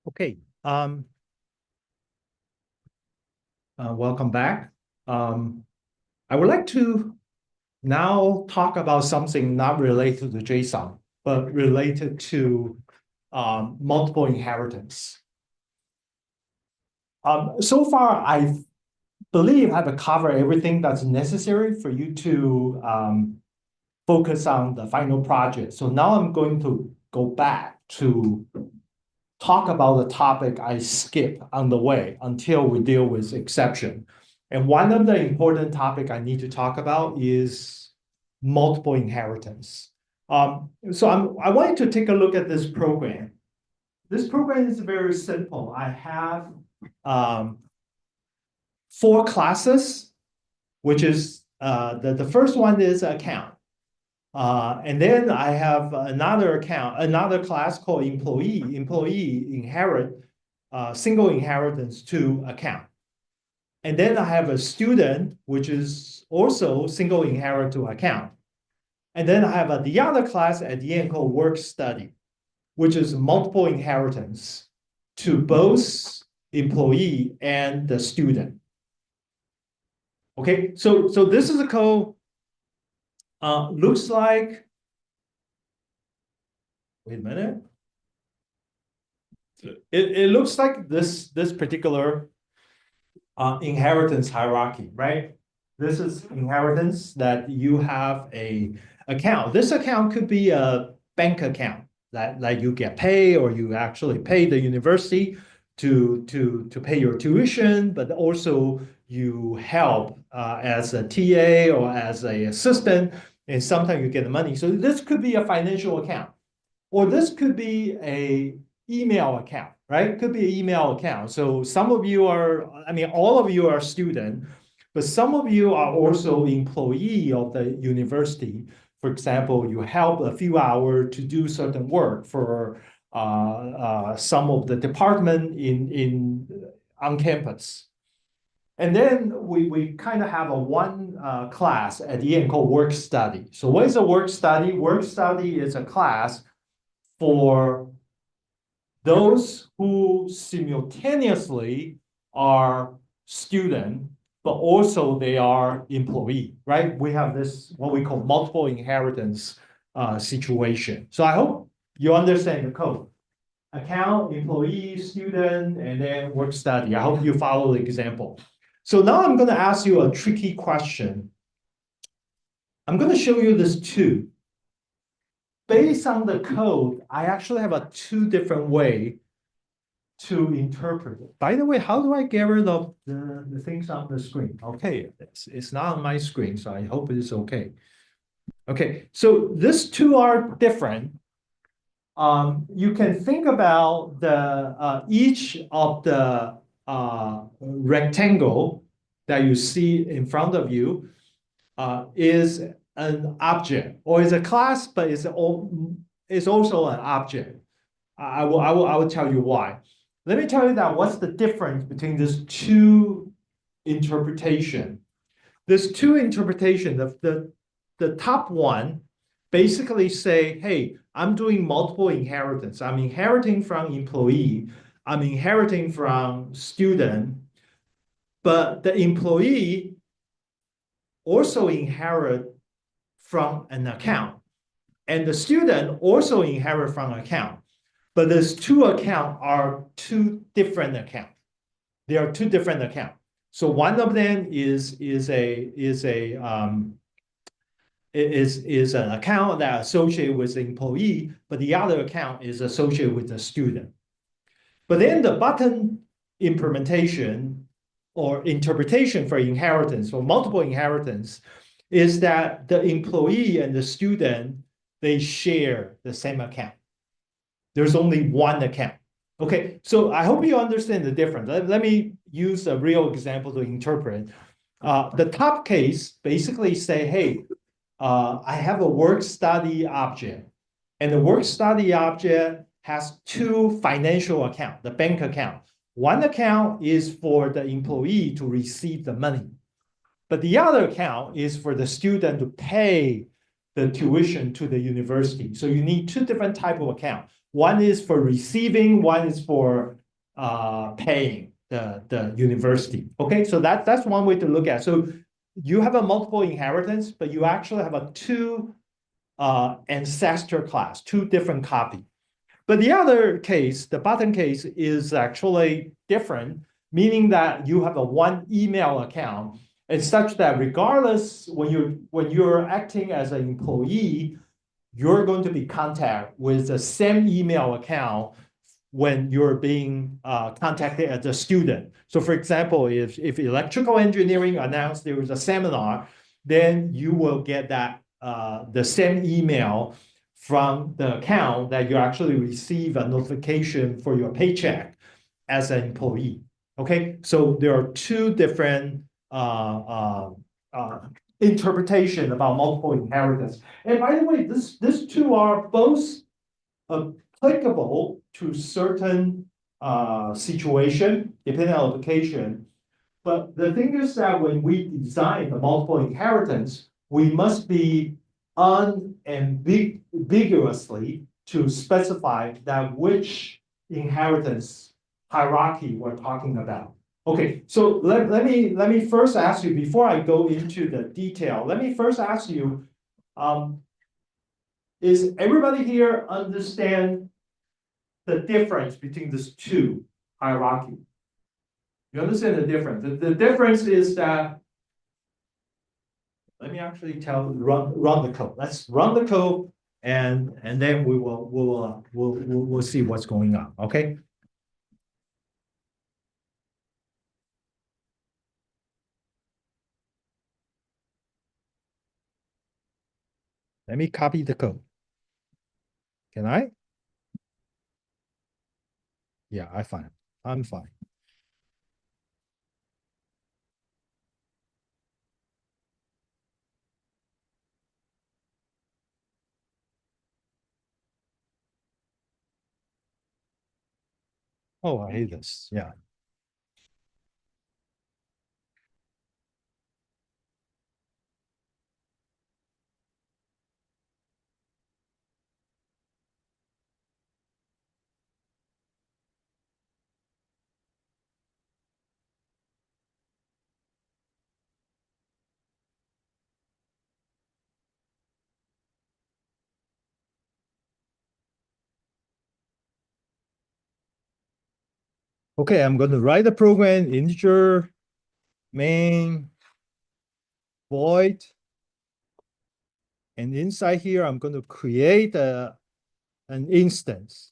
Okay, welcome back. I would like to now talk about something not related to JSON, but related to multiple inheritance. So far, I believe I've covered everything that's necessary for you to focus on the final project. So now I'm going to go back to talk about the topic I skip on the way until we deal with exception. And one of the important topic I need to talk about is multiple inheritance. I wanted to take a look at this program. This program is very simple. I have four classes, which is the first one is account. And then I have another class called employee. Employee inherit single inheritance to account. And then I have a student, which is also single inherit to account. And then I have the other class at the end called work study, which is multiple inheritance to both employee and the student. Okay, so this is a code. Looks like, wait a minute. It looks like this particular inheritance hierarchy, right? This is inheritance that you have a account. This account could be a bank account that like you get paid or you actually pay the university to pay your tuition, but also you help as a TA or as an assistant, and sometimes you get the money. So this could be a financial account, or this could be a email account, right? Could be an email account. So some of you are, I mean, all of you are student, but some of you are also employee of the university. For example, you help a few hours to do certain work for some of the department on campus. And then we kind of have a one class at the end called work study. So what is a work study? Work study is a class for those who simultaneously are student, but also they are employee, right? We have this, what we call multiple inheritance situation. So I hope you understand the code. Account, employee, student, and then work study. I hope you follow the example. So now I'm going to ask you a tricky question. I'm going to show you this two. Based on the code, I actually have a two different way to interpret it. By the way, how do I get rid of the things on the screen? Okay, it's not on my screen, so I hope it is okay. Okay, so these two are different. You can think about the each of the rectangle that you see in front of you is an object or is a class, but it's also an object. I will tell you why. Let me tell you that what's the difference between these two interpretation. There's two interpretation. The top one basically say, hey, I'm doing multiple inheritance. I'm inheriting from employee. I'm inheriting from student. But the employee also inherit from an account. And the student also inherit from an account. But these two accounts are two different accounts. They are two different accounts. So one of them is an account that associated with the employee, but the other account is associated with the student. But then the button implementation or interpretation for inheritance, for multiple inheritance, is that the employee and the student, they share the same account. There's only one account. Okay, so I hope you understand the difference. Let me use a real example to interpret. The top case basically say, hey, I have a work study object, and the work study object has two financial accounts, the bank account. One account is for the employee to receive the money, but the other account is for the student to pay the tuition to the university. So you need two different type of account. One is for receiving, one is for paying the university. Okay, so that's one way to look at it. So you have a multiple inheritance, but you actually have a two ancestor class, two different copy. But the other case, the bottom case, is actually different, meaning that you have a one email account. It's such that regardless when you're acting as an employee, you're going to be contact with the same email account when you're being contacted as a student. So for example, if electrical engineering announced there was a seminar, then you will get that the same email from the account that you actually receive a notification for your paycheck as an employee. Okay, so there are two different interpretation about multiple inheritance. And by the way, these two are both applicable to certain situation, depending on application. But the thing is that when we design the multiple inheritance, we must be unambiguously to specify that which inheritance hierarchy we're talking about. Okay, so let me first ask you, before I go into the detail, let me first ask you, is everybody here understand the difference between these two hierarchy? You understand the difference? The difference is that, let me actually run the code. Let's run the code and then we'll see what's going on. Okay. Let me copy the code. Can I? Yeah, I'm fine. Oh, I hate this. Yeah. Okay, I'm going to write a program, integer main void. And inside here, I'm going to create an instance.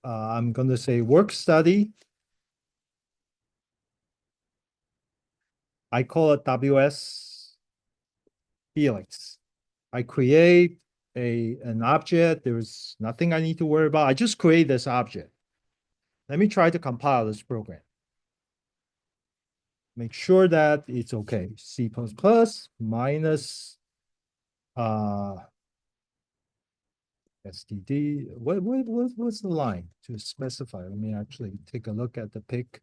I'm going to say work study. I call it WS Felix. I create an object. There's nothing I need to worry about. I just create this object. Let me try to compile this program. Make sure that it's okay. C++ minus std. What's the line to specify? Let me actually take a look at the pic.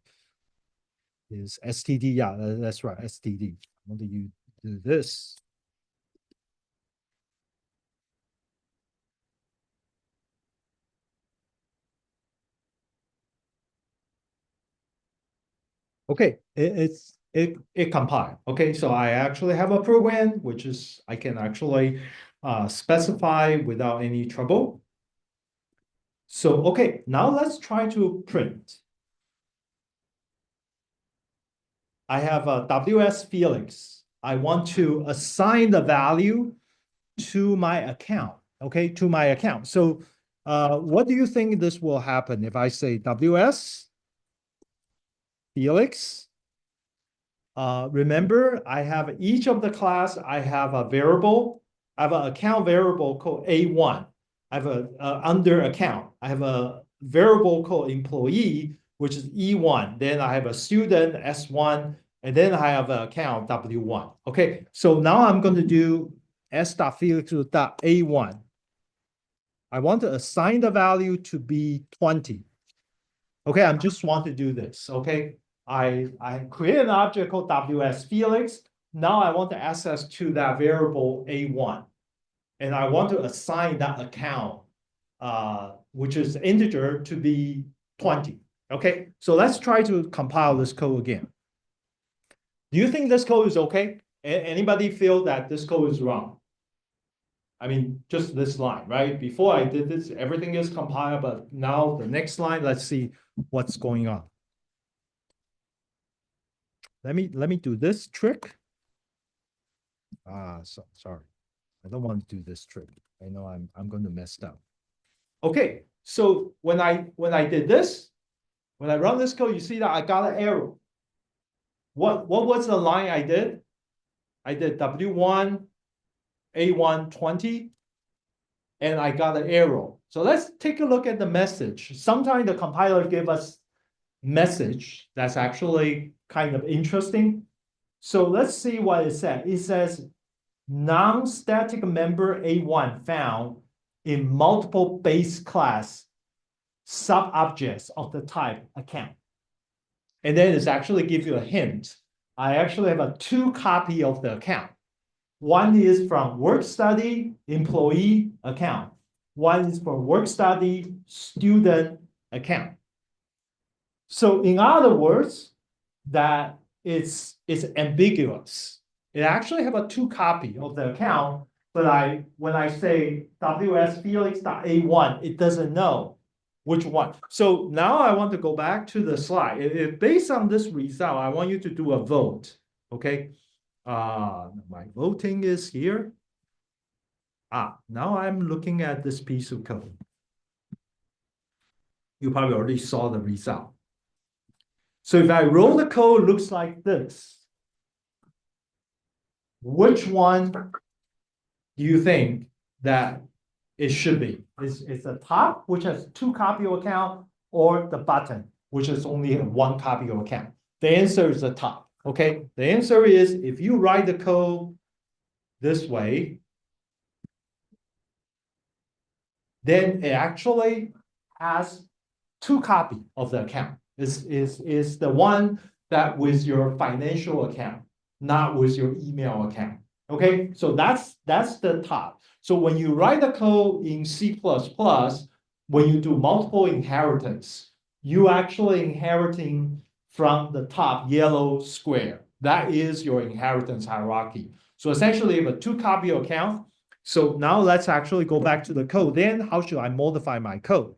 Is std? Yeah, that's right. Std. How do you do this? Okay, it compiled. Okay, so I actually have a program which is I can actually specify without any trouble. So okay, now let's try to print. I have a WS Felix. I want to assign the value to my account. Okay, to my account. So what do you think this will happen if I say WS Felix? Remember, I have each of the class, I have a variable, I have an account variable called A1. I have a under account. I have a variable called employee, which is E1. Then I have a student S1, and then I have an account W1. Okay, so now I'm going to do s.felix.a1. I want to assign the value to be 20. Okay, I just want to do this. Okay, I create an object called WS Felix. Now I want to access to that variable A1. And I want to assign that account which is integer, to be 20. Okay, so let's try to compile this code again. Do you think this code is okay? Anybody feel that this code is wrong? I mean, just this line, right? Before I did this, everything is compiled, but now the next line, let's see what's going on. Let me do this trick. Sorry. I don't want to do this trick. I know I'm going to mess up. Okay, so when I did this, when I run this code, you see that I got an error. What was the line I did? I did W1, A120, and I got an error. So let's take a look at the message. Sometimes the compiler give us message that's actually kind of interesting. So let's see what it says. It says non-static member A1 found in multiple base class sub-objects of the type account. And then it's actually give you a hint. I actually have a 2 copy of the account. One is from work study employee account. One is from work study student account. So in other words, that it's ambiguous. It actually have a 2 copy of the account, but when I say WSFelix.A1, it doesn't know which one. So now I want to go back to the slide. If based on this result, I want you to do a vote. Okay. My voting is here. Now I'm looking at this piece of code. You probably already saw the result. So if I roll the code, it looks like this. Which one do you think that it should be? Is the top, which has 2 copy of account, or the bottom, which is only 1 copy of account? The answer is the top. Okay, the answer is if you write the code this way, then it actually has 2 copy of the account. Is the one that with your financial account, not with your email account. Okay, so that's the top. So when you write the code in C++, when you do multiple inheritance, you actually inheriting from the top yellow square. That is your inheritance hierarchy. So essentially, you have a 2 copy account. So now let's actually go back to the code. Then how should I modify my code?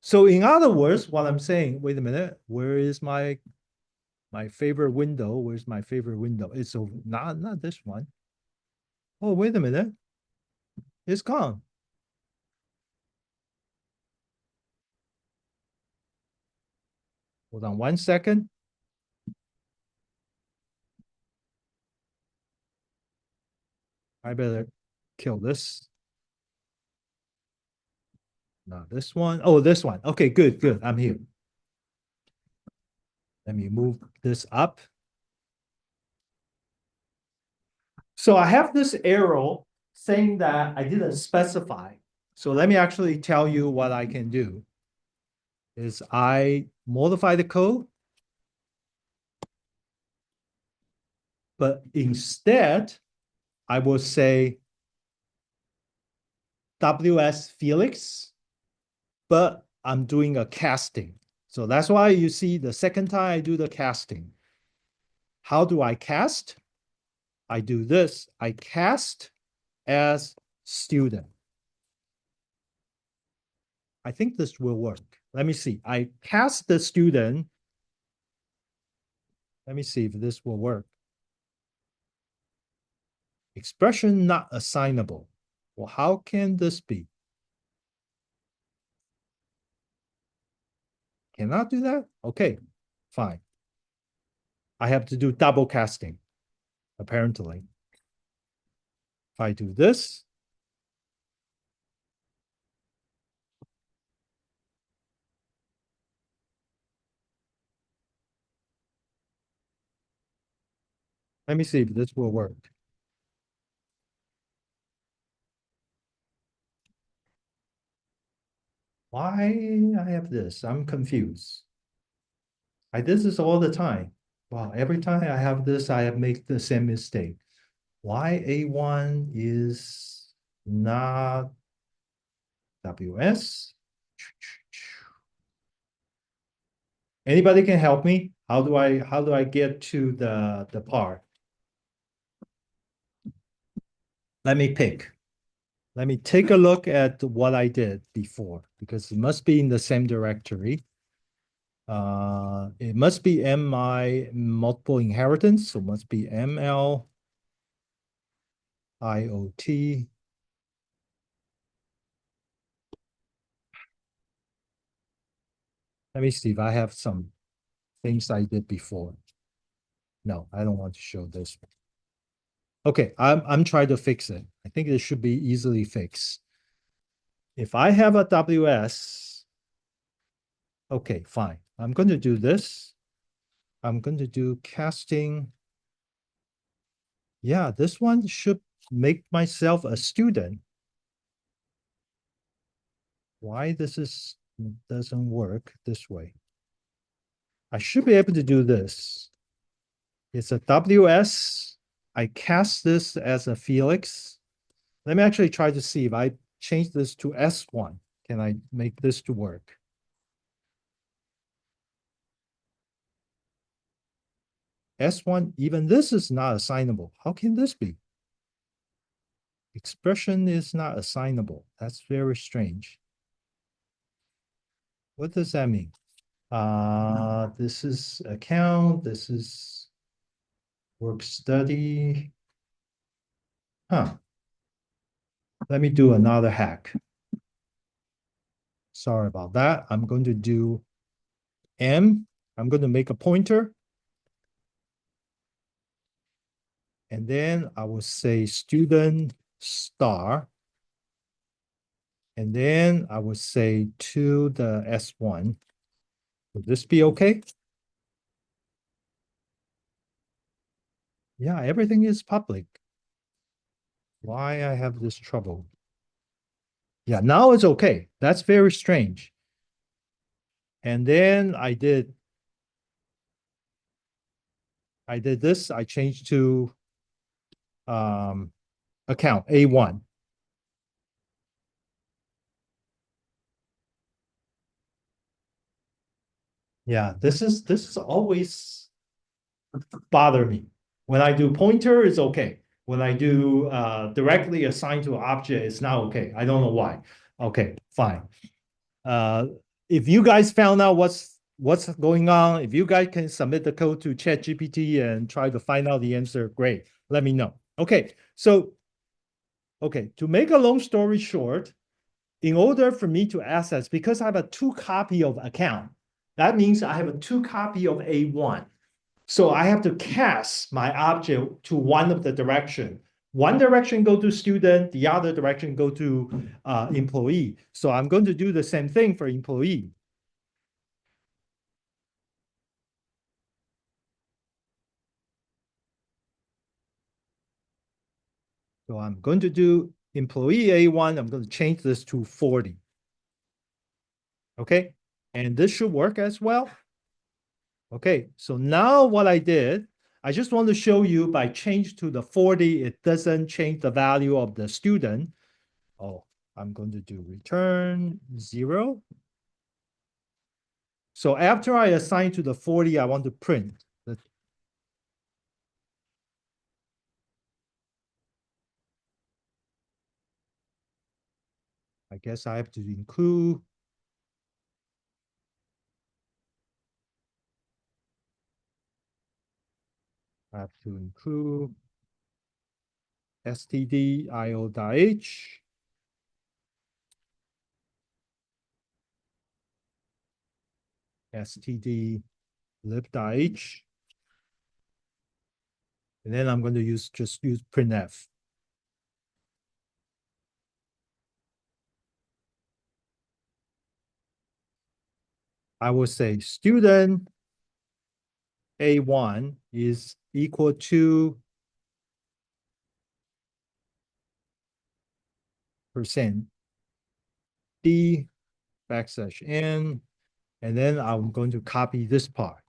So in other words, what I'm saying, wait a minute, where is my favorite window? Where's my favorite window? It's not this one. Oh, wait a minute. It's gone. Hold on 1 second. I better kill this. Not this one. Oh, this one. Okay, good. I'm here. Let me move this up. So I have this arrow saying that I didn't specify. So let me actually tell you what I can do. Is I modify the code, but instead I will say WS Felix, but I'm doing a casting. So that's why you see the second time I do the casting. How do I cast? I do this. I cast as student. I think this will work. Let me see. I cast the student. Let me see if this will work. Expression not assignable. Well, how can this be? Cannot do that? Okay, fine. I have to do double casting, apparently. If I do this, let me see if this will work. Why I have this? I'm confused. I do this all the time. Wow, every time I have this, I have make the same mistake. Why A1 is not WS. Anybody can help me? How do I get to the part? Let me pick. Let me take a look at what I did before because it must be in the same directory. It must be MI multiple inheritance, so it must be ML IoT. Let me see if I have some things I did before. No, I don't want to show this. Okay, I'm trying to fix it. I think it should be easily fixed. If I have a WS, okay, fine. I'm going to do this. I'm going to do casting. Yeah, this one should make myself a student. Why this doesn't work this way? I should be able to do this. It's a WS. I cast this as a Felix. Let me actually try to see if I change this to S1. Can I make this to work? S1, even this is not assignable. How can this be? Expression is not assignable. That's very strange. What does that mean? This is account. This is work study. Huh. Let me do another hack. Sorry about that. I'm going to do M. I'm going to make a pointer. And then I will say student star. And then I would say to the S1. Would this be okay? Yeah, everything is public. Why I have this trouble? Yeah, now it's okay. That's very strange. And then I did this. I changed to account A1. Yeah, this is always bother me. When I do pointer, it's okay. When I do directly assign to an object, it's not okay. I don't know why. Okay, fine. Uh, if you guys found out what's going on, if you guys can submit the code to ChatGPT and try to find out the answer, great. Let me know. Okay, so okay, to make a long story short, in order for me to access, because I have a 2 copy of account, that means I have a 2 copy of A1. So I have to cast my object to one of the direction. One direction go to student, the other direction go to employee. So I'm going to do the same thing for employee. So I'm going to do employee A1. I'm going to change this to 40. Okay. And this should work as well. Okay. So now what I did, I just want to show you by change to the 40, it doesn't change the value of the student. Oh, I'm going to do return 0. So after I assign to the 40, I want to print. I guess I have to include. I have to include stdio.h. std lib.h. And then I'm going to just use printf. I will say student A1 is equal to percent D \n, and then I'm going to copy this part.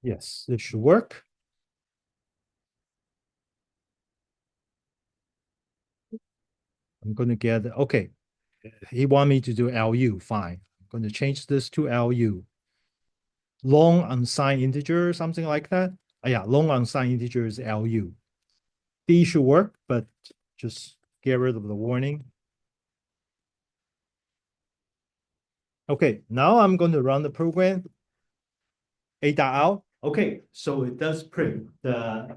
Yes, this should work. I'm going to get, okay. He want me to do LU, fine. I'm going to change this to LU. Long unsigned integer, something like that. Yeah, long unsigned integer is LU. D should work, but just get rid of the warning. Okay, now I'm going to run the program. A dot out. Okay, so it does print a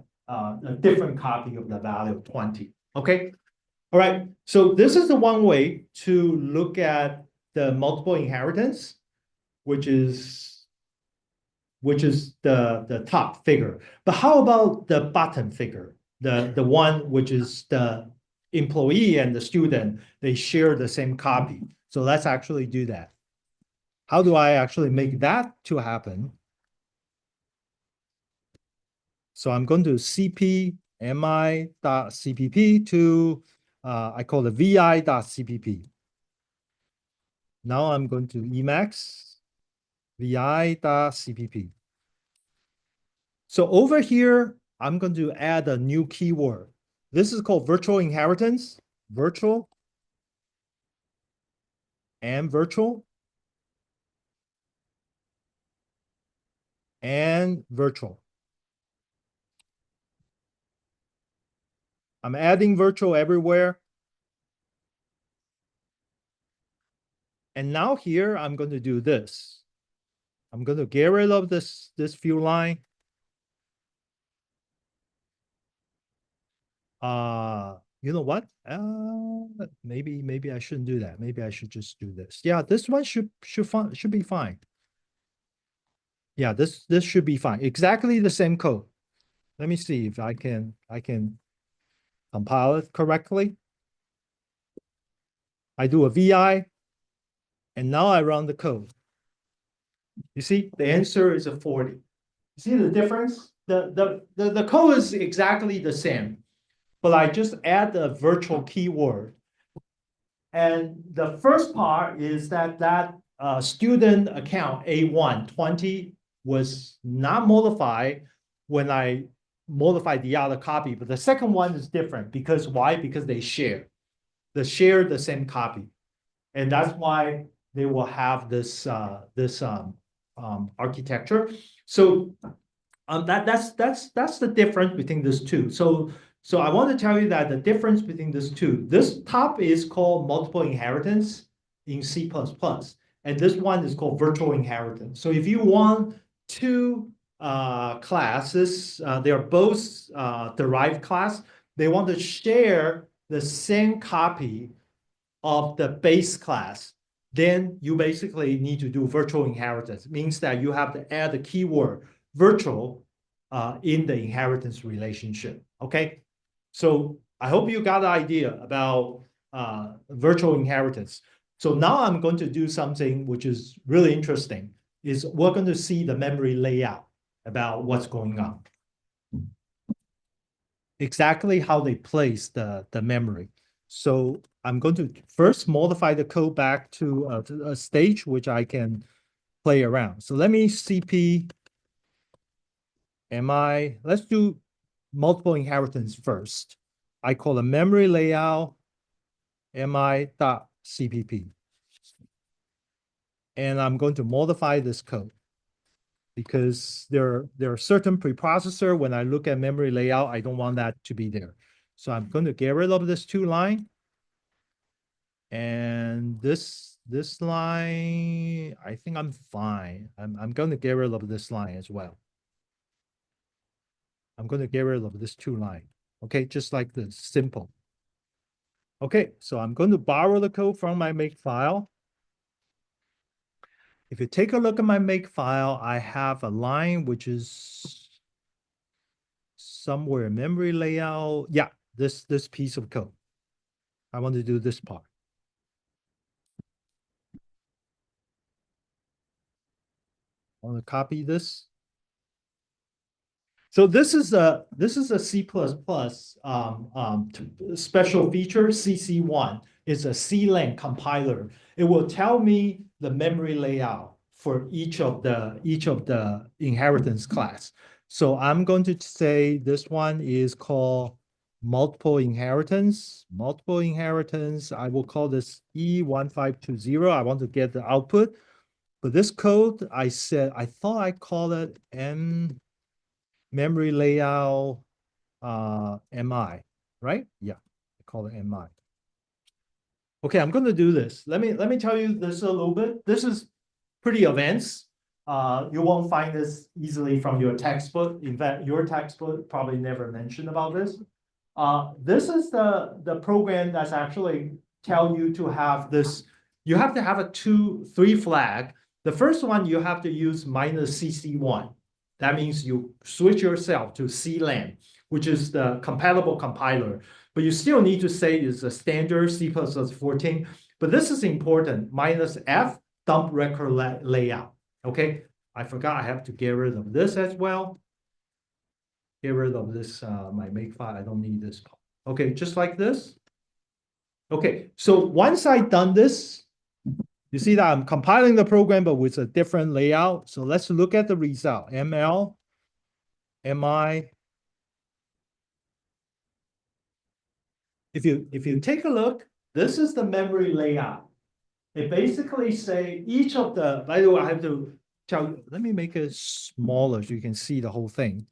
different copy of the value of 20. Okay, all right. So this is the one way to look at the multiple inheritance, which is the top figure. But how about the bottom figure, the one which is the employee and the student, they share the same copy. So let's actually do that. How do I actually make that to happen? So I'm going to cp mi.cpp to, I call it vi.cpp. Now I'm going to Emacs vi.cpp. So over here, I'm going to add a new keyword. This is called virtual inheritance, virtual and virtual and virtual. I'm adding virtual everywhere. And now here, I'm going to do this. I'm going to get rid of this view line. You know what? Maybe I shouldn't do that. Maybe I should just do this. Yeah, this one should be fine. Yeah, this should be fine. Exactly the same code. Let me see if I can compile it correctly. I do a VI, and now I run the code. You see, the answer is a 40. You see the difference? The code is exactly the same, but I just add the virtual keyword. And the first part is that student account A120 was not modified when I modified the other copy, but the second one is different because why? Because they share the same copy, and that's why they will have this architecture. So that's the difference between these two. So I want to tell you that the difference between these two, this top is called multiple inheritance in C++, and this one is called virtual inheritance. So if you want two classes, they are both derived class, they want to share the same copy of the base class, then you basically need to do virtual inheritance. It means that you have to add the keyword virtual in the inheritance relationship. Okay, so I hope you got the idea about virtual inheritance. So now I'm going to do something which is really interesting. Is we're going to see the memory layout about what's going on. Exactly how they place the memory. So I'm going to first modify the code back to a stage which I can play around. So let me cp mi. Let's do multiple inheritance first. I call a memory layout mi.cpp. And I'm going to modify this code because there are certain preprocessor. When I look at memory layout, I don't want that to be there. So I'm going to get rid of this two line. And this line, I think I'm fine. I'm going to get rid of this line as well. I'm going to get rid of this two line. Okay, just like this, simple. Okay, so I'm going to borrow the code from my make file. If you take a look at my make file, I have a line which is somewhere memory layout. Yeah, this piece of code. I want to do this part. I want to copy this. So this is a C++ special feature, CC1. It's a CLang compiler. It will tell me the memory layout for each of the inheritance class. So I'm going to say this one is called multiple inheritance. Multiple inheritance, I will call this E1520. I want to get the output. But this code, I thought I called it memory layout MI, right? Yeah, I call it MI. Okay, I'm going to do this. Let me tell you this a little bit. This is pretty advanced. You won't find this easily from your textbook. In fact, your textbook probably never mentioned about this. This is the program that's actually tell you to have this. You have to have a 3 flag. The first one you have to use -CC1. That means you switch yourself to CLAN, which is the compatible compiler. But you still need to say it's a standard C++14. But this is important. -F dump record layout. Okay, I forgot I have to get rid of this as well. Get rid of this, my makefile. I don't need this. Okay, just like this. Okay, so once I've done this, you see that I'm compiling the program, but with a different layout. So let's look at the result. ML, MI. If you take a look, this is the memory layout. It basically say each of the, by the way, I have to tell you, let me make it smaller so you can see the whole thing.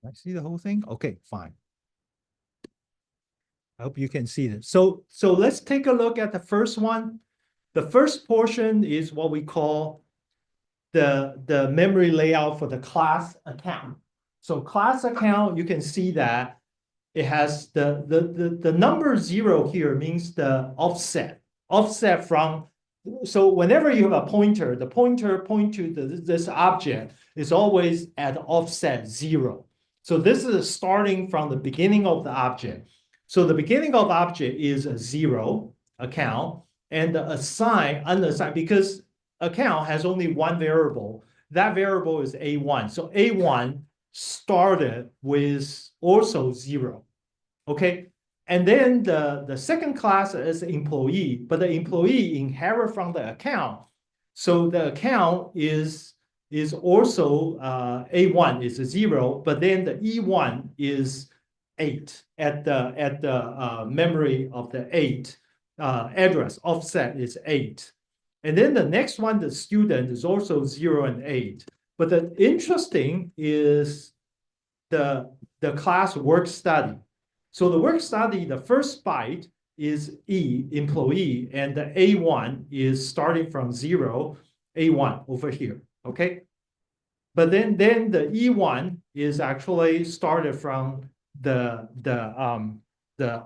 I see the whole thing? Okay, fine. I hope you can see this. So let's take a look at the first one. The first portion is what we call the memory layout for the class account. So class account, you can see that it has the number 0 here means the offset from. So whenever you have a pointer, the pointer point to this object is always at offset 0. So this is starting from the beginning of the object. So the beginning of the object is a 0 account, and the unassigned, because account has only one variable. That variable is A1. So A1 started with also 0. Okay. And then the second class is employee, but the employee inherit from the account. So the account is also A1 is a 0, but then the E1 is 8 at the memory of the 8 address offset is 8. And then the next one, the student, is also 0 and 8. But the interesting is the class work study. So the work study, the first byte is E, employee, and the A1 is starting from 0, A1 over here, okay? But then the E1 is actually started from the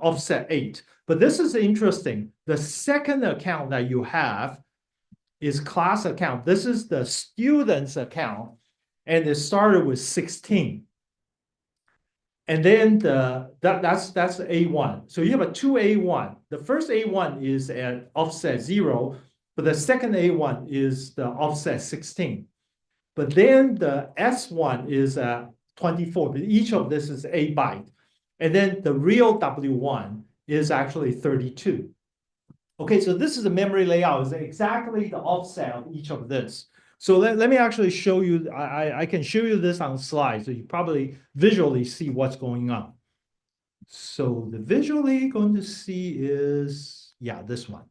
offset 8. But this is interesting. The second account that you have is class account. This is the student's account, and it started with 16. And then that's A1. So you have a 2A1. The first A1 is at offset 0, but the second A1 is the offset 16. But then the S1 is 24. But each of this is a byte. And then the real W1 is actually 32. Okay, so this is the memory layout. It's exactly the offset of each of this. So let me actually show you. I can show you this on slide, so you probably visually see what's going on. So the visually going to see is, yeah, this one.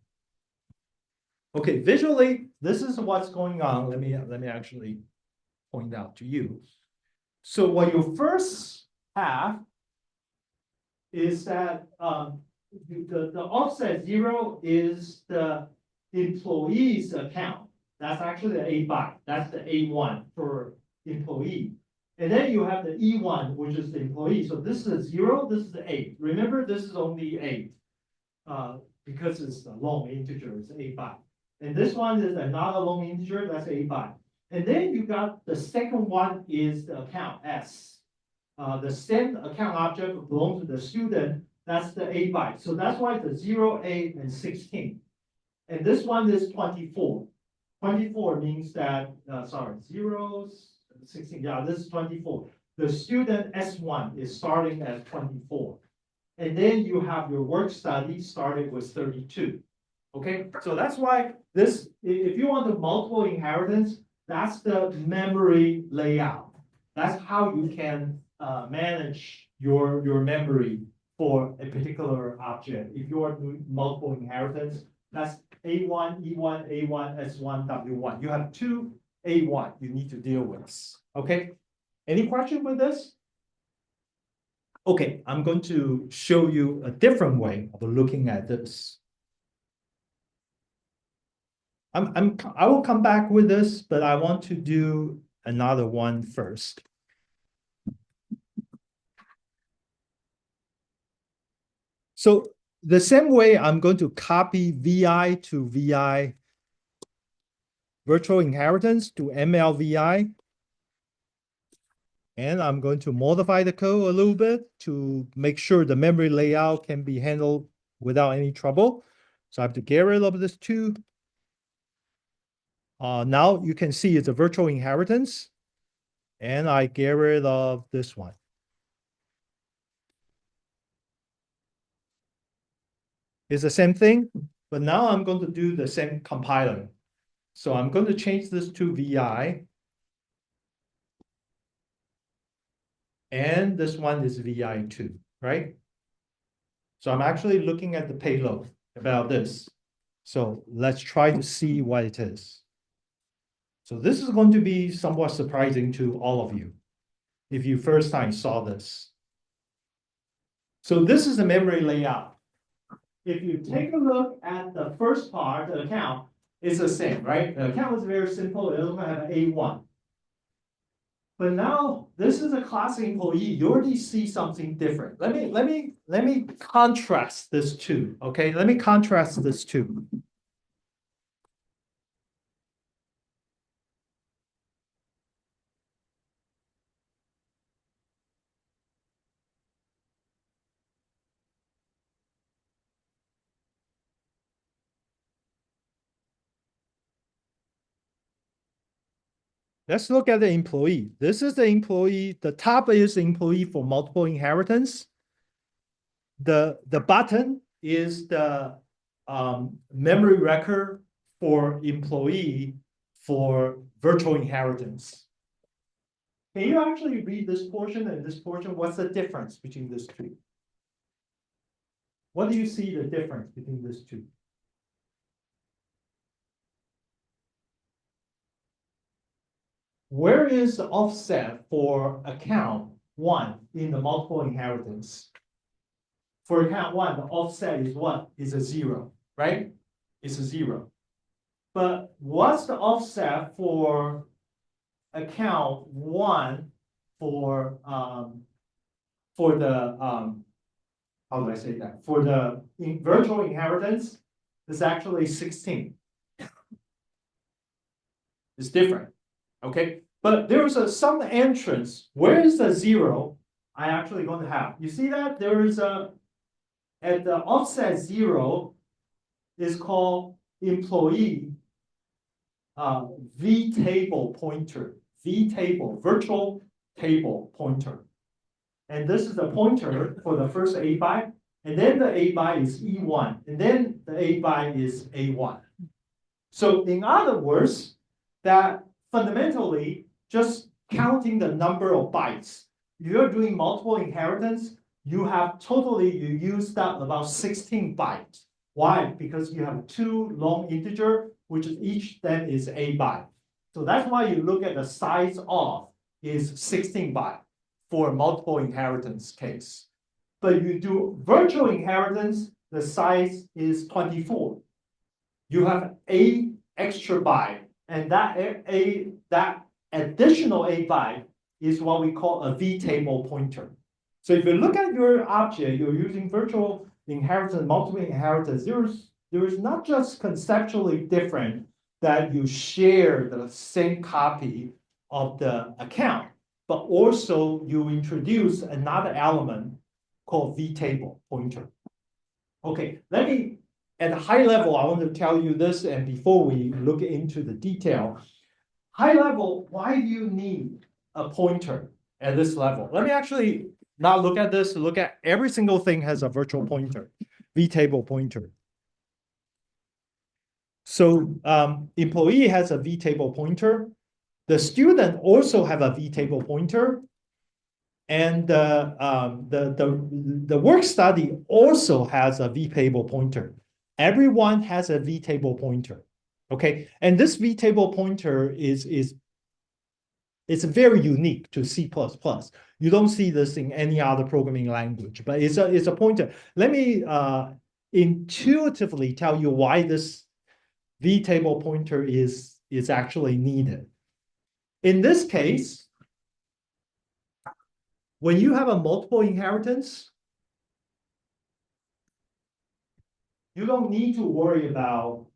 Okay, visually, this is what's going on. Let me actually point out to you. So what you first have is that the offset 0 is the employee's account. That's actually the A byte. That's the A1 for employee. And then you have the E1, which is the employee. So this is 0, this is the 8. Remember, this is only 8 because it's a long integer, it's A byte. And this one is another long integer, that's A byte. And then you got the second one is the account S. The send account object belongs to the student, that's the A byte. So that's why it's 0, 8, and 16. And this one is 24. 24 means that, 0, 16, yeah, this is 24. the student S1 is starting at 24. And then you have your work study starting with 32. Okay, so that's why this, if you want the multiple inheritance, that's the memory layout. That's how you can manage your memory for a particular object. If you are doing multiple inheritance, that's A1, E1, A1, S1, W1. You have two A1 you need to deal with. Okay, any question with this? Okay, I'm going to show you a different way of looking at this. I will come back with this, but I want to do another one first. So the same way I'm going to copy VI to VI virtual inheritance to MLVI. And I'm going to modify the code a little bit to make sure the memory layout can be handled without any trouble. So I have to get rid of this two. Now you can see it's a virtual inheritance. And I get rid of this one. It's the same thing, but now I'm going to do the same compiling. So I'm going to change this to VI. And this one is VI2, right? So I'm actually looking at the payload about this. So let's try to see what it is. So this is going to be somewhat surprising to all of you if you first time saw this. So this is the memory layout. If you take a look at the first part, the account, it's the same, right? The account is very simple. It will have an A1. But now this is a class employee. You already see something different. Let me contrast this two. Okay, let me contrast this two. Let's look at the employee. This is the employee. The top is employee for multiple inheritance. The button is the memory record for employee for virtual inheritance. Can you actually read this portion and this portion? What's the difference between these two? What do you see the difference between these two? Where is the offset for account one in the multiple inheritance? For account one, the offset is what? Is a zero, right? It's a zero. But what's the offset for account one for the how do I say that? For the virtual inheritance, it's actually 16. It's different. Okay, but there is some entrance. Where is the zero? I actually going to have. You see that there is a at the offset zero is called employee V table pointer. V table virtual table pointer, and this is the pointer for the first A byte, and then the A byte is E1, and then the A byte is A1. So in other words, that fundamentally, just counting the number of bytes. If you're doing multiple inheritance, you used up about 16 bytes. Why? Because you have two long integer, which is each then is a byte. So that's why you look at the size of is 16 byte for multiple inheritance case. But you do virtual inheritance, the size is 24. You have a extra byte. And that additional A byte is what we call a V table pointer. So if you look at your object, you're using virtual inheritance, multiple inheritance, there is not just conceptually different that you share the same copy of the account, but also you introduce another element called V table pointer. Okay, at a high level, I want to tell you this, and before we look into the detail, high level, why do you need a pointer? at this level. Let me actually not look at this, look at every single thing has a virtual pointer, vtable pointer. So employee has a vtable pointer. The student also have a vtable pointer. And the work study also has a vtable pointer. Everyone has a vtable pointer. Okay, and this vtable pointer is very unique to C++. You don't see this in any other programming language, but it's a pointer. Let me intuitively tell you why this vtable pointer is actually needed. In this case, when you have a multiple inheritance, you don't need to worry about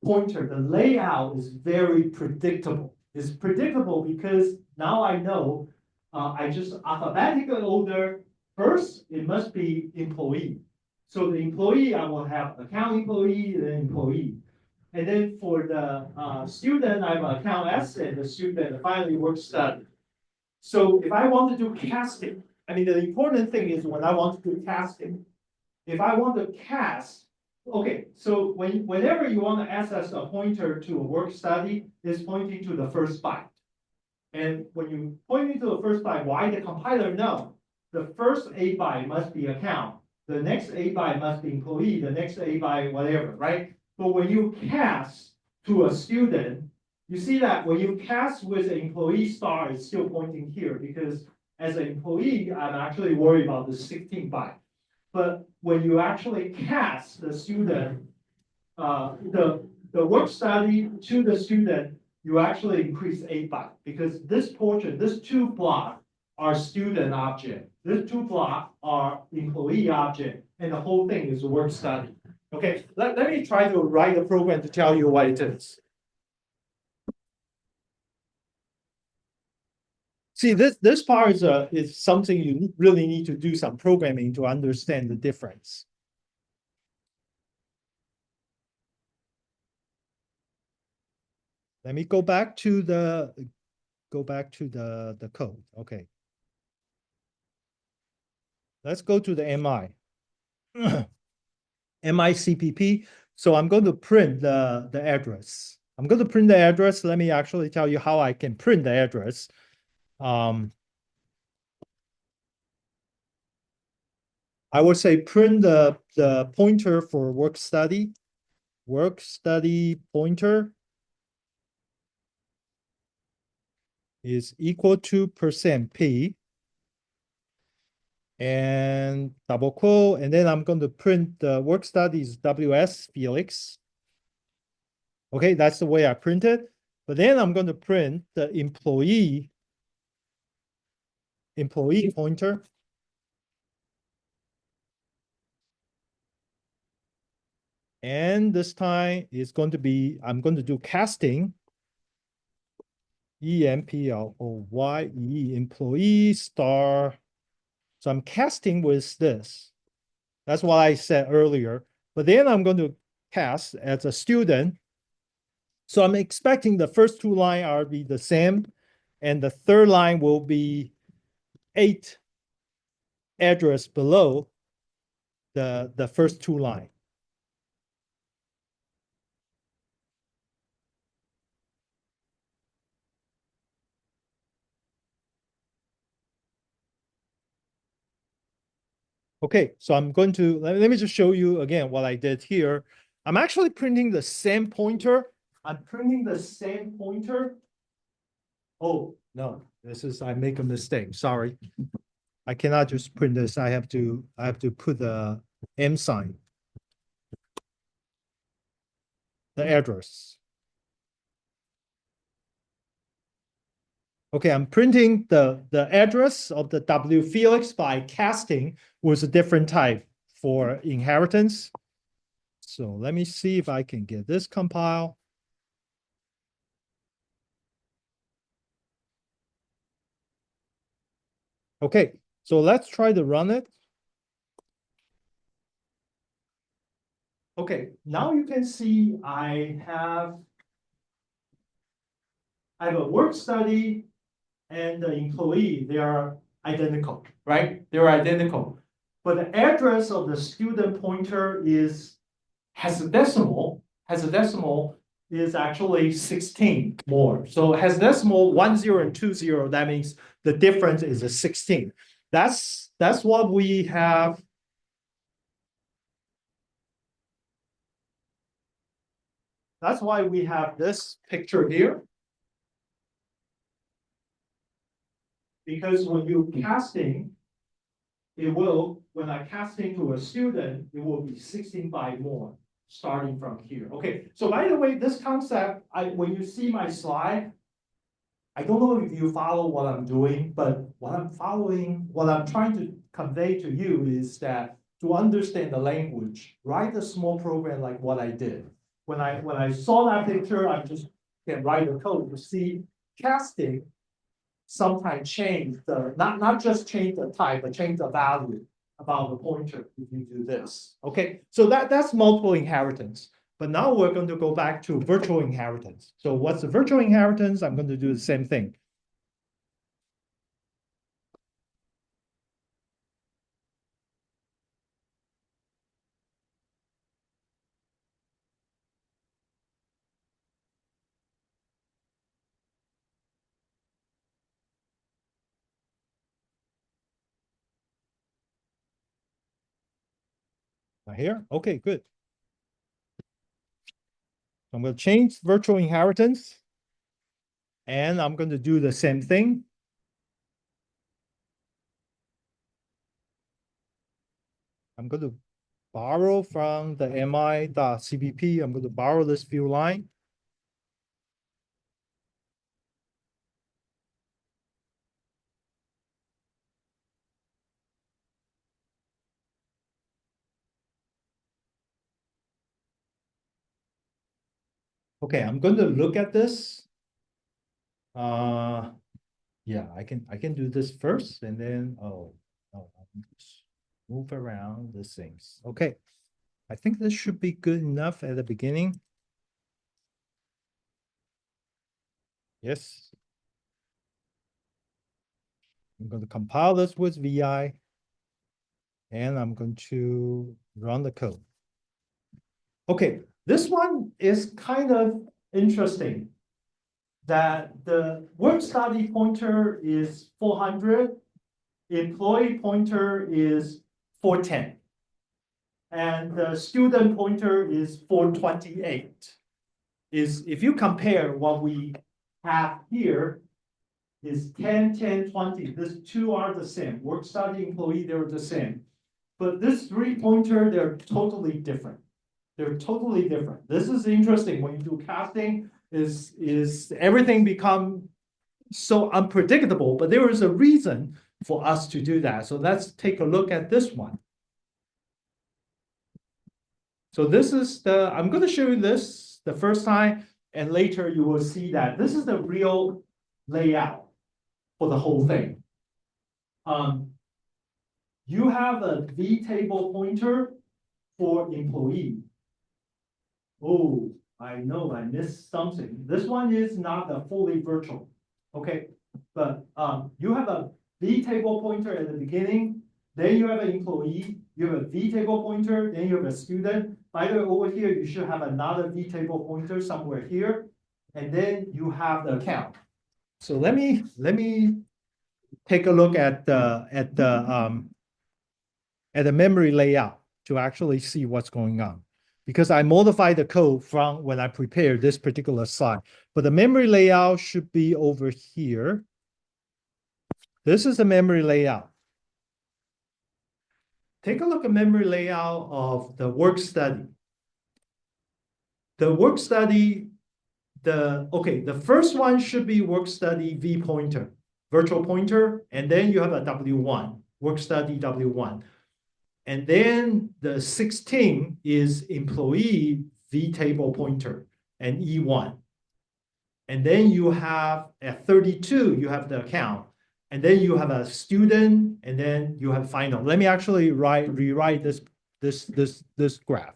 pointer. The layout is very predictable. It's predictable because now I know I just alphabetically order first, it must be employee. So the employee, I will have account employee, then employee. And then for the student, I have account S and the student finally work study. So if I want to do casting, I mean, the important thing is when I want to do casting, if I want to cast, okay, so whenever you want to access a pointer to a work study, it's pointing to the first byte. And when you point to the first byte, why the compiler know? The first A byte must be account. The next A byte must be employee. The next A byte, whatever, right? But when you cast to a student, you see that when you cast with an employee star, it's still pointing here because as an employee, I'm actually worried about the 16 byte. But when you actually cast the student, the work study to the student, you actually increase 8 byte because this portion, this two block are student object. This two block are employee object, and the whole thing is work study. Okay, let me try to write a program to tell you what it is. See, this part is something you really need to do some programming to understand the difference. Let me go back to the code. Okay. Let's go to the MI. MICPP. So I'm going to print the address. I'm going to print the address. Let me actually tell you how I can print the address. I would say print the pointer for work study. Work study pointer is equal to %p and double quote, and then I'm going to print the work studies WS Felix. Okay, that's the way I print it. But then I'm going to print the employee pointer. And this time it's going to be, I'm going to do casting. EMPLOYE employee star. So I'm casting with this. That's what I said earlier. But then I'm going to cast as a student. So I'm expecting the first two lines are be the same. And the third line will be 8 address below the first two lines. Okay, so I'm going to, let me just show you again what I did here. I'm actually printing the same pointer. I'm printing the same pointer. Oh, no, I make a mistake, sorry. I cannot just print this, I have to put the M sign. The address. Okay, I'm printing the address of the W Felix by casting with a different type for inheritance. So let me see if I can get this compile. Okay, so let's try to run it. Okay, now you can see I have a work study and the employee, they are identical, right? They're identical. But the address of the student pointer has a decimal, is actually 16 more. So it has decimal 10 and 20. That means the difference is a 16. That's what we have. That's why we have this picture here. Because when you casting, when I casting to a student, it will be 16 by more, starting from here. Okay, so by the way, this concept, when you see my slide, I don't know if you follow what I'm doing, but what I'm trying to convey to you is that to understand the language, write a small program like what I did. When I saw that picture, I just can write a code to see casting sometimes change not just change the type, but change the value about the pointer if you do this. Okay, so that's multiple inheritance. But now we're going to go back to virtual inheritance. So what's the virtual inheritance? I'm going to do the same thing. Right here? Okay, good. I'm going to change virtual inheritance. And I'm going to do the same thing. I'm going to borrow from the mi.cpp. I'm going to borrow this view line. Okay, I'm going to look at this. Yeah, I can do this first, and then move around these things. Okay, I think this should be good enough at the beginning. Yes. I'm going to compile this with VI, and I'm going to run the code. Okay, this one is kind of interesting that the work study pointer is 400, employee pointer is 410, and the student pointer is 428. If you compare what we have here is 10, 10, 20. These two are the same. Work study employee, they're the same. But this three pointer, they're totally different. They're totally different. This is interesting. When you do casting, is everything become so unpredictable, but there is a reason for us to do that. So let's take a look at this one. So this is I'm going to show you this the first time, and later you will see that this is the real layout for the whole thing. You have a vtable pointer for employee. Oh, I know I missed something. This one is not a fully virtual. Okay, but you have a vtable pointer at the beginning, then you have an employee, you have a vtable pointer, then you have a student. By the way, over here, you should have another vtable pointer somewhere here, and then you have the account. So let me take a look at the memory layout to actually see what's going on. Because I modified the code from when I prepared this particular slide. But the memory layout should be over here. This is the memory layout. Take a look at memory layout of the work study. The work study, the first one should be work study V pointer, virtual pointer, and then you have a W1, work study W1. And then the 16 is employee vtable pointer and E1. And then you have at 32, you have the account. And then you have a student, and then you have final. Let me actually rewrite this graph.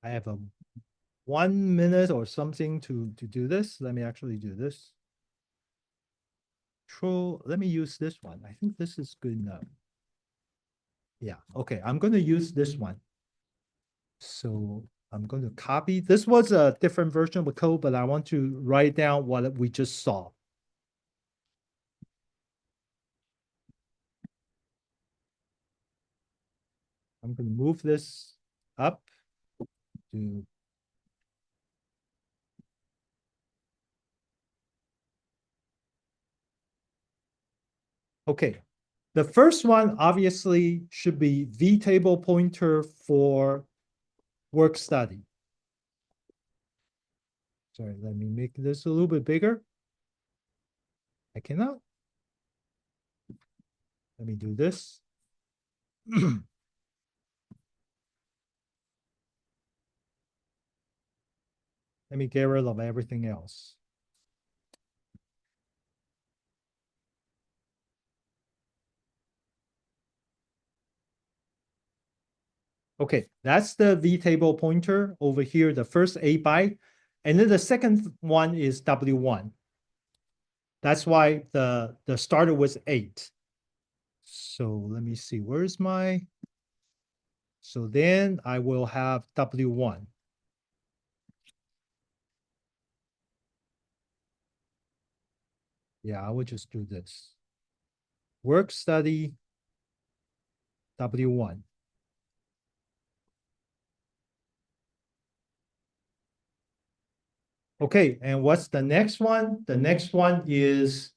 I have 1 minute or something to do this. Let me actually do this. Let me use this one. I think this is good enough. Yeah, okay, I'm going to use this one. So I'm going to copy. This was a different version of the code, but I want to write down what we just saw. I'm going to move this up to okay. The first one obviously should be vtable pointer for work study. Sorry, let me make this a little bit bigger. I cannot. Let me do this. Let me get rid of everything else. Okay, that's the vtable pointer over here, the first 8 byte. And then the second one is W1. That's why the starter was 8. So let me see, where's my, so then I will have W1. Yeah, I will just do this. Work study W1. Okay, and what's the next one? The next one is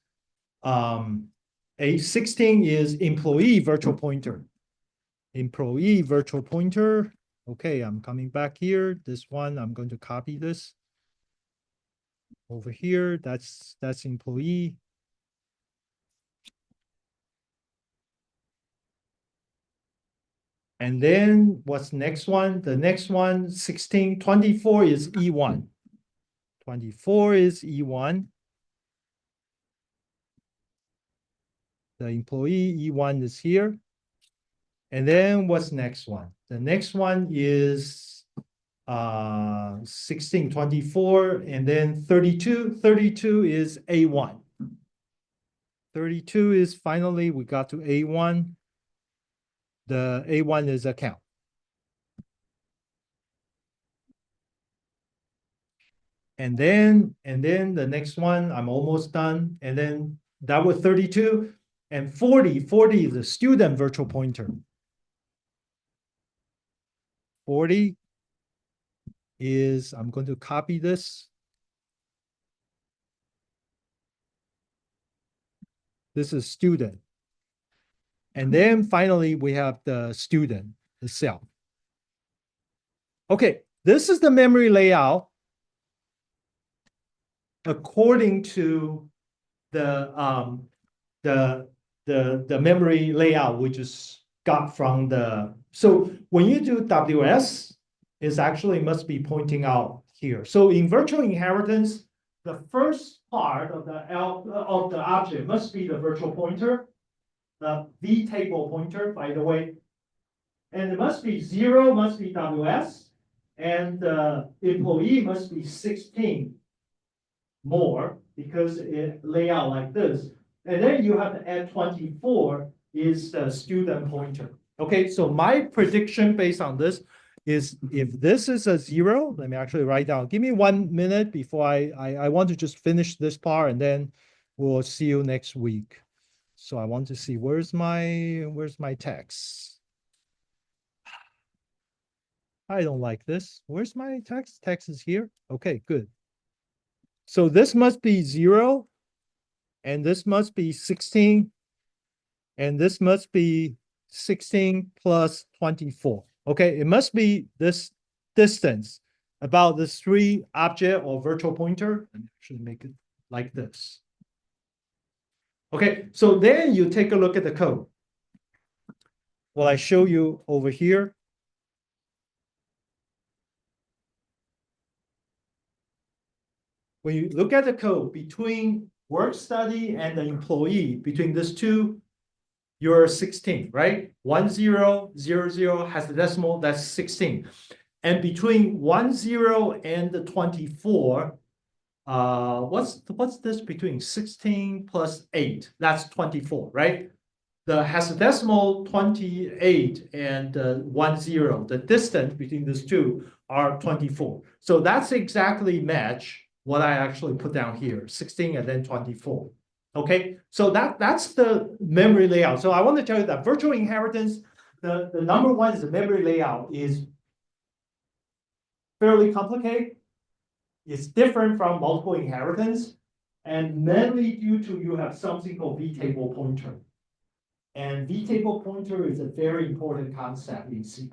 A16 is employee virtual pointer. Employee virtual pointer. Okay, I'm coming back here. This one, I'm going to copy this over here. That's employee. And then what's next one? The next one, 1624 is E1. 24 is E1. The employee E1 is here. And then what's next one? The next one is 1624 and then 32. 32 is A1. 32 is finally we got to A1. The A1 is account. And then the next one, I'm almost done. And then that was 32 and 40. 40 is a student virtual pointer. 40 is, I'm going to copy this. This is student. And then finally, we have the student itself. Okay, this is the memory layout according to the memory layout we just got from the. So when you do WS, it actually must be pointing out here. So in virtual inheritance, the first part of the object must be the virtual pointer, the vtable pointer, by the way. And it must be 0, must be WS, and the employee must be 16 more because it lay out like this. And then you have to add 24 is the student pointer. Okay, so my prediction based on this is if this is a 0, let me actually write down. Give me 1 minute before I want to just finish this part and then we'll see you next week. So I want to see where's my text. I don't like this. Where's my text? Text is here. Okay, good. So this must be 0, and this must be 16, and this must be 16 plus 24. Okay, it must be this distance about this 3 object or virtual pointer. Let me actually make it like this. Okay, so then you take a look at the code. Well, I show you over here. When you look at the code between work study and the employee, between these two, you're 16, right? 1000 has the decimal, that's 16. And between 10 and the 24, what's this between 16 plus 8? That's 24, right? The hexadecimal 28 and 10, the distance between these two are 24. So that's exactly match what I actually put down here, 16 and then 24. Okay, so that's the memory layout. So I want to tell you that virtual inheritance, the number one is the memory layout is fairly complicated. It's different from multiple inheritance, and mainly due to you have something called vtable pointer. And vtable pointer is a very important concept in C++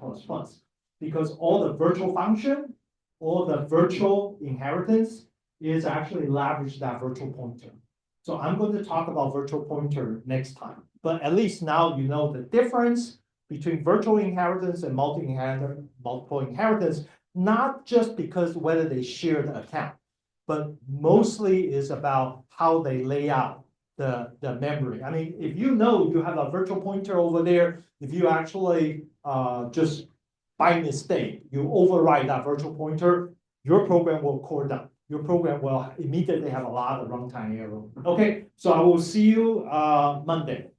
because all the virtual function, all the virtual inheritance is actually leverage that virtual pointer. So I'm going to talk about virtual pointer next time. But at least now you know the difference between virtual inheritance and multiple inheritance, not just because whether they share the account, but mostly is about how they lay out the memory. I mean, if you know you have a virtual pointer over there, if you actually just by mistake, you override that virtual pointer, your program will core down. Your program will immediately have a lot of runtime error. Okay, so I will see you Monday.